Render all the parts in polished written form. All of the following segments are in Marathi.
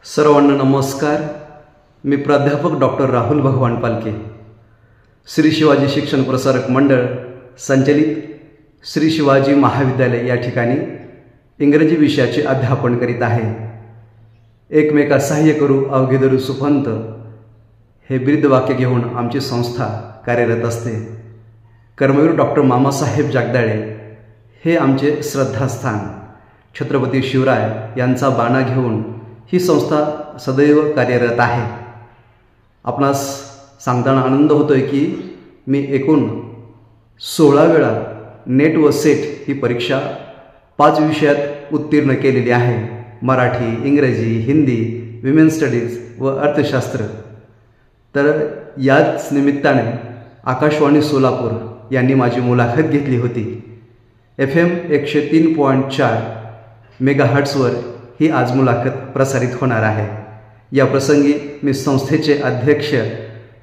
सर्वांना नमस्कार। मी प्राध्यापक डॉक्टर राहुल भगवान पालके, श्री शिवाजी शिक्षण प्रसारक मंडळ संचलित श्री शिवाजी महाविद्यालय या ठिकाणी इंग्रजी विषयाचे अध्यापन करीत आहे। एकमेका सहाय्य करू अवघे धरू सुपंत हे ब्रीदवाक्य घेऊन आमची संस्था कार्यरत असते। कर्मवीर डॉक्टर मामासाहेब जगदाळे हे आमचे श्रद्धास्थान। छत्रपती शिवराय यांचा बाणा घेऊन ही संस्था सदैव कार्यरत आहे। आपणास सांगताना आनंद होतोय की मी एकूण 16 वेळा नेट व सेट ही परीक्षा 5 विषयात उत्तीर्ण केलेली आहे। मराठी, इंग्रजी, हिंदी, विमेन स्टडीज व अर्थशास्त्र। तर याच निमित्ताने आकाशवाणी सोलापूर यांनी माझी मुलाखत घेतली होती। FM 103.4 मेगाहर्ट्जवर ही आज मुलाखत प्रसारित होणार आहे। या प्रसंगी मी संस्थेचे अध्यक्ष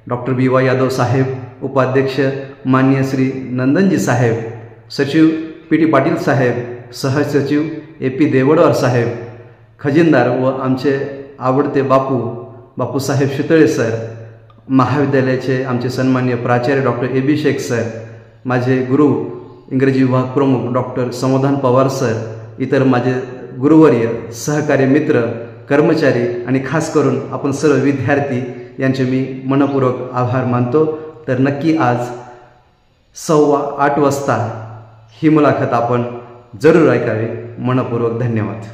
डॉक्टर BY यादव साहेब, उपाध्यक्ष माननीय श्री नंदनजी साहेब, सचिव PT पाटील साहेब, सहसचिव AP देवडवार साहेब, खजिनदार व आमचे आवडते बापू साहेब शितळे सर, महाविद्यालयाचे आमचे सन्माननीय प्राचार्य डॉक्टर AB शेख सर, माझे गुरु इंग्रजी विभाग प्रमुख डॉक्टर समाधान पवार सर, इतर माझे गुरुवर्य, सहकारी मित्र, कर्मचारी आणि खास करून आपण सर्व विद्यार्थी यांचे मी मनपूर्वक आभार मानतो। तर नक्की आज 8:15 वाजता ही मुलाखत आपण जरूर ऐकावी। मनपूर्वक धन्यवाद।